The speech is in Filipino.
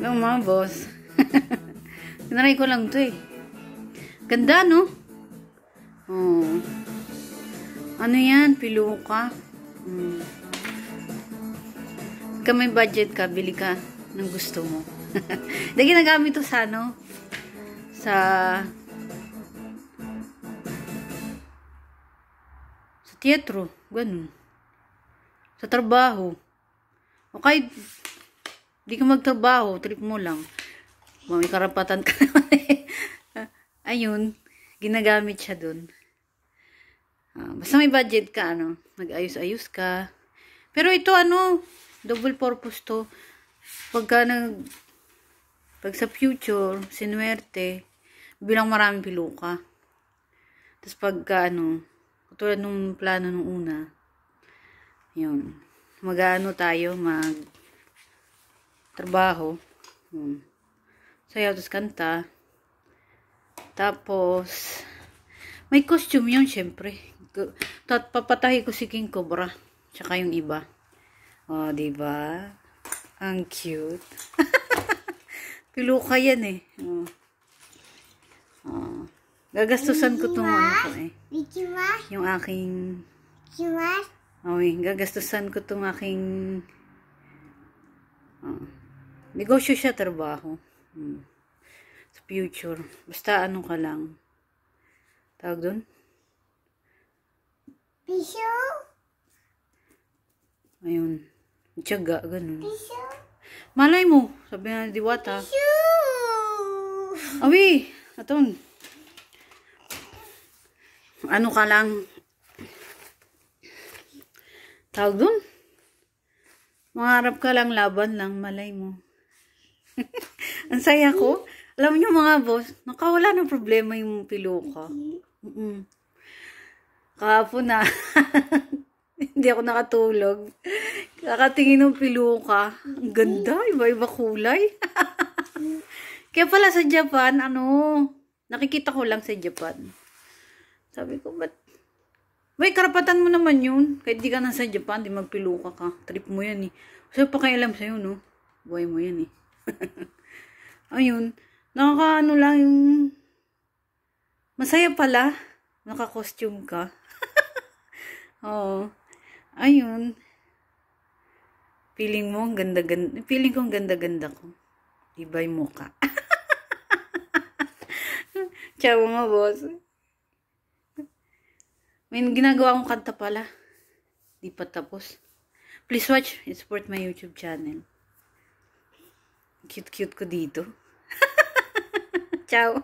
Yung mga boss. Tinaray ko lang to eh. Ganda, no? Oh. Ano yan? Piluka. Pagka may budget ka, bili ka ng gusto mo. Dahil ginagamit to sa ano? Sa teatro. Ganun. Sa trabaho. O kahit di ka magtrabaho, trip mo lang. May karapatan ka naman eh. Ayun, ginagamit siya dun. Basta may budget ka, ano, mag-ayos-ayos ka. Pero ito, ano, double purpose to. Pag sa future, sinuwerte, bilang maraming piluka. Tapos pagka, ano, katulad nung plano nung una, yun, mag-ano tayo, trabaho. Sayaw, tapos kanta. Tapos, may costume yun, syempre. Papatahi ko si King Cobra. Tsaka yung iba. O, diba? Ang cute. Piluka yan eh. Gagastusan ko itong ano ko eh. Yung aking... gagastusan ko itong aking... negosyo siya, trabaho. Sa future. Basta ano ka lang. Tawag doon? Piso? Ayun. Tiyaga, ganun. Piso? Malay mo. Sabi nga ni Diwata. Piso! Awi! Aton. Ano ka lang? Tawag doon? Mangarap ka lang, laban lang, malay mo. Ang saya ko. Alam niyo mga boss, nakawala ng problema yung piluka. Kahapon na. Hindi ako nakatulog. Kakatingin ng piluka. Ang ganda, iba-iba kulay. Kaya pala sa Japan, ano, nakikita ko lang sa Japan. Sabi ko, ba't? May karapatan mo naman yun. Kahit di ka nasa Japan, di magpiluka ka. Trip mo yan eh. Kasi pakialam sa'yo, no? Buhay mo yan eh. Ayun. Nakakaano lang yung... Masaya pala. Naka-costume ka. Oo. Ayun. Feeling mo, ang ganda-ganda. Feeling ko ang ganda-ganda ko. Iba yung mukha. Ciao mga boss. May ginagawa akong kanta pala. Di pa tapos. Please watch and support my YouTube channel. Cute-cute ko dito. Ciao.